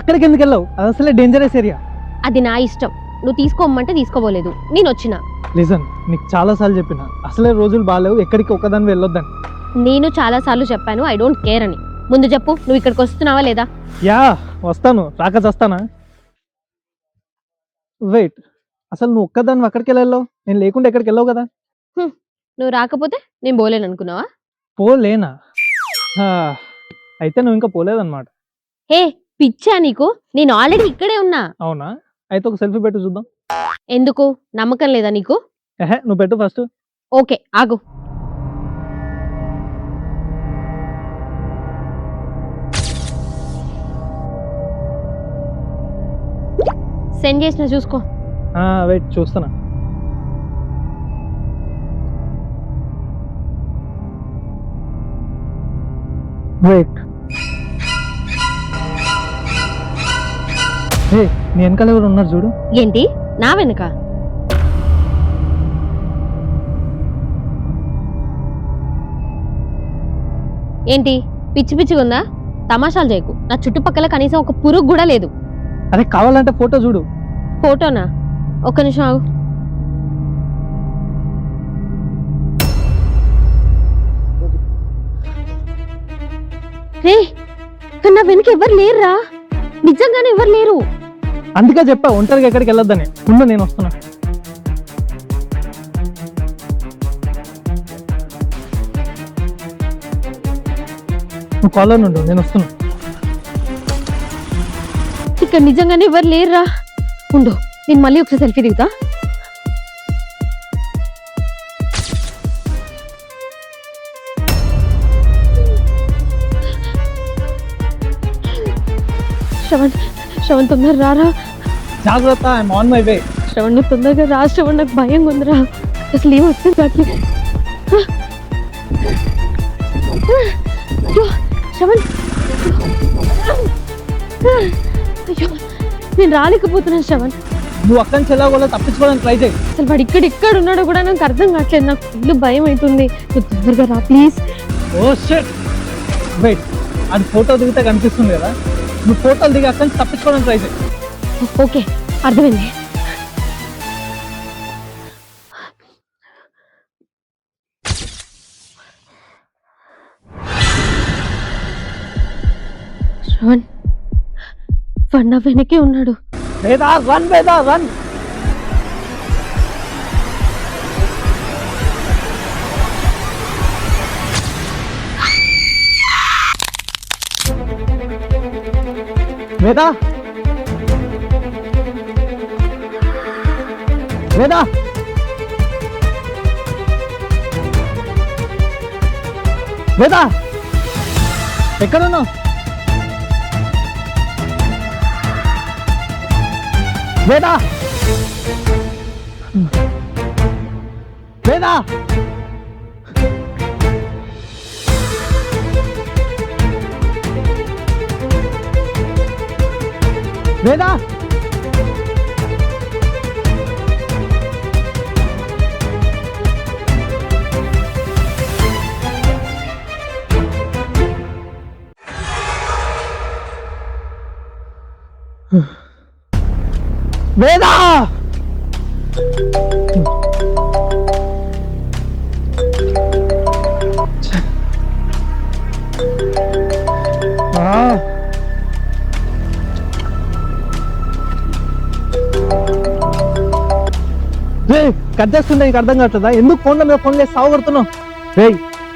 అక్కడికి ఎందుకు వెళ్ళావు? అది అసలే డేంజరస్ ఏరియా. అది నా ఇష్టం, నువ్వు తీసుకోమంటే తీసుకోబోలేదు, నేను వచ్చిన. లిజన్, నీకు చాలా సార్లు చెప్పిన అసలే రోజులు బాగాలేవు, ఎక్కడికి ఒక్కదాన్ని వెళ్ళొద్దని. నేను చాలా సార్లు చెప్పాను ఐ డోంట్ కేర్ అని. ముందు చెప్పు, నువ్వు ఇక్కడికి వస్తున్నావా లేదా? యా వస్తాను, రాక చేస్తానా? వెయిట్, అసలు నువ్వు ఒక్కదాన్ని అక్కడికి వెళ్ళావు, నేను లేకుండా ఎక్కడికి వెళ్ళావు కదా? నువ్వు రాకపోతే నేను పోలేను అనుకున్నావా? పోలేనా? హా, అయితే నువ్వు ఇంకా పోలేదన్నమాట. హే పిచ్చా నీకు, నేను ఆల్రెడీ ఇక్కడే ఉన్నా. అవునా? అయితే ఒక సెల్ఫీ పెట్టు చూద్దాం. ఎందుకు, నమ్మకం లేదా నీకు? ఎహే, నువ్వు పెట్టు ఫస్ట్. ఓకే ఆగు. సెండ్ చేసిన చూసుకో. వెయిట్ చూస్తున్నా. వెయిట్, నీ వెనకాల ఎవరు ఉన్నారు చూడు. ఏంటి నా వెనుక? ఏంటి పిచ్చి పిచ్చిగా ఉందా? తమాషాలు చేయకు, నా చుట్టుపక్కల కనీసం ఒక పురుగు కూడా లేదు. అరే కావాలంటే ఫోటో చూడు. ఫోటోనా? ఒక్క నిమిషం ఆగు. రే, నా వెనుక ఎవరు లేరురా, నిజంగానే ఎవరు లేరు. అందుకే చెప్పా ఒంటరిగా ఎక్కడికి వెళ్ళొద్దని. ముందు నేను వస్తున్నా. నువ్వు కాల్లో నుండు, నేను వస్తున్నా. ఇక్కడ నిజంగానే ఎవరు లేరురా. ఉండు, నేను మళ్ళీ ఒకసారి సెల్ఫీ దిగుతా. శ్రవణ్, శ్రవణ్ తొందర రారా. జాగ్రత్త, I'm on my way. Shravan నువ్వు తొందరగా రా శ్రవణ్, నాకు భయం ఉందిరా. అసలు ఏం వస్తుంది కాకి. అయ్యో శ్రవణ్, అయ్యో నేను రాలేకపోతున్నాను శ్రవణ్. నువ్వు అక్కడి నుంచి ఎలాగోలా తప్పించుకోవడానికి ట్రై చేయి. అసలు వాడు ఇక్కడ ఉన్నాడో కూడా నాకు అర్థం కావట్లేదు. నాకు ఫుల్ భయం అవుతుంది. నువ్వు తొందరగా రా ప్లీజ్. ఓ షిట్, వెయిట్, అది ఫోటో దిగితే కనిపిస్తుంది కదా, నువ్వు ఫోటోలు దిగి అక్కడి నుంచి తప్పించుకోవడానికి ట్రై చేయి. ఓకే అర్థమైంది. శ్రవణ్, వాడు నా వెనకే ఉన్నాడు. వేదా రన్, వేదా రన్. వేదా, వేదా, వేదా, ఎక్కడున్నావు? వేదా, వేదా, వేదా, వేదా. కట్ చేస్తుంటే నీకు అర్థం కావట్లేదా? ఎందుకు ఫోన్ల మీద ఫోన్ చేసి సాగుతున్నావు? రే,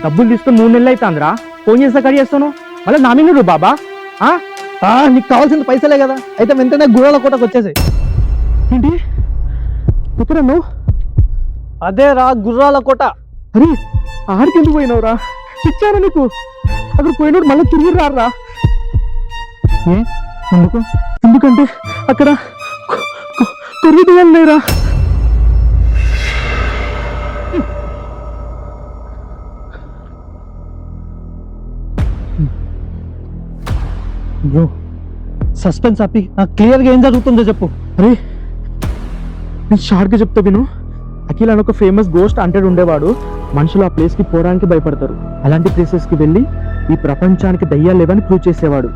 డబ్బులు తీసుకుని 3 నెలలు అవుతుందిరా, ఫోన్ చేస్తా కట్ చేస్తాను. మళ్ళీ నా మీద బాబా. నీకు కావాల్సిన పైసలే కదా, అయితే వెంటనే గుర్రాల కోటకు వచ్చేసాయి. ఏంటి కుతురను? అదే రా, గుర్రాల కోట. అరే ఆడికి ఎందుకు పోయినావురా? ఇచ్చారా నీకు? అక్కడ పోయినోడు మళ్ళీ తిరిగి రారా. ఎందుకు? ఎందుకంటే అక్కడ కొర్రీలు లేరా. బ్రో, సస్పెన్స్ ఆపి నాకు క్లియర్గా ఏం జరుగుతుందో చెప్పు. అరే నేను షార్ట్గా చెప్తా విను. అఖిల్ అని ఒక ఫేమస్ గోస్ట్ అంటెడ్ ఉండేవాడు. మనుషులు ఆ ప్లేస్కి పోవడానికి భయపడతారు. అలాంటి ప్లేసెస్కి వెళ్ళి ఈ ప్రపంచానికి దయ్యాలు లేవని ప్రూవ్ చేసేవాడు.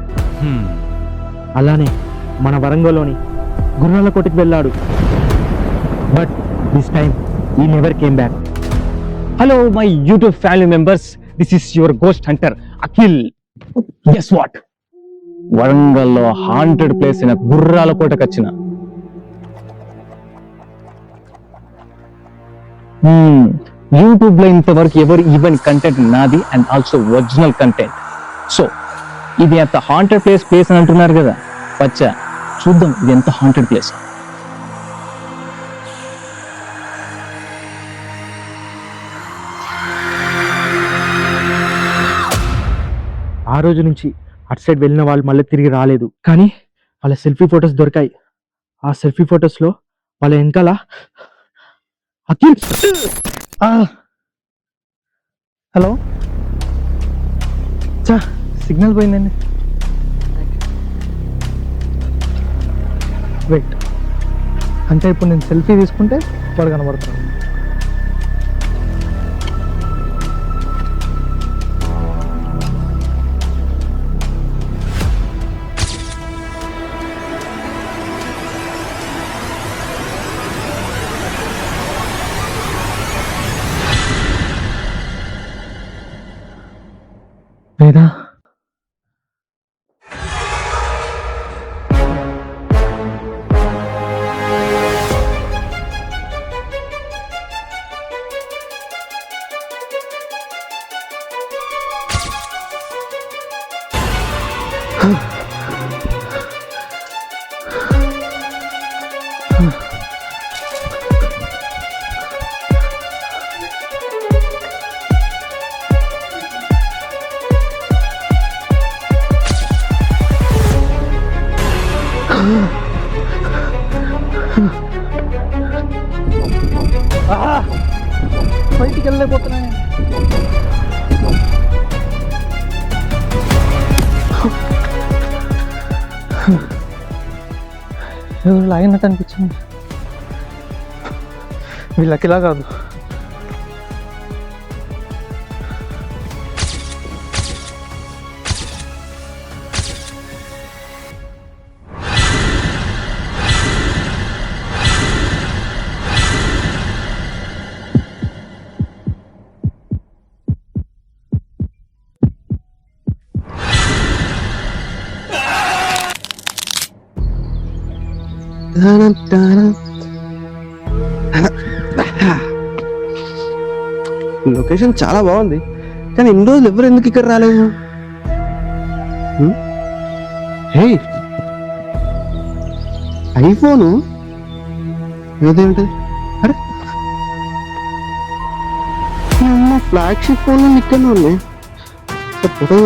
అలానే మన వరంగల్లోని గుర్రాల కోటకి వెళ్ళాడు. బట్ దిస్ టైమ్ ఈ never came back. Hello my YouTube family members, this is your ghost Hunter Akhil. Guess what, వరంగల్లో హాంటెడ్ ప్లేస్ అయిన గుర్రాల కోటకు వచ్చిన. యూట్యూబ్ లో ఇంతవరకు ఎవరు ఈవెన్ కంటెంట్ నాది and also original content. So ఇది అంత హాంటెడ్ ప్లేస్ అని అంటున్నారు కదా, వచ్చా చూద్దాం ఇది ఎంత హాంటెడ్ ప్లేస్. ఆ రోజు నుంచి అటు సైడ్ వెళ్ళిన వాళ్ళు మళ్ళీ తిరిగి రాలేదు. కానీ వాళ్ళ సెల్ఫీ ఫొటోస్ దొరికాయి. ఆ సెల్ఫీ ఫొటోస్ లో వాళ్ళ వెనకాల అఖిల్. హలో, సిగ్నల్ పోయిందండి. వెయిట్, అంటే ఇప్పుడు నేను సెల్ఫీ తీసుకుంటే వాడు కనబడతాను. లేదా బయటికి వెళ్ళలేకపోతున్నాయి. ఎవరు లాగినట్టు అనిపించింది. వీళ్ళకి ఇలా కాదు. లొకేషన్ చాలా బాగుంది, కానీ ఇన్ని రోజులు ఎవరు ఎందుకు ఇక్కడ రాలేదు? హే, ఐఫోను ఏదేంటి? అరే ఫ్లాగ్షిప్ ఫోన్ ఇక్కడనే ఉన్నాయి. ఫోటో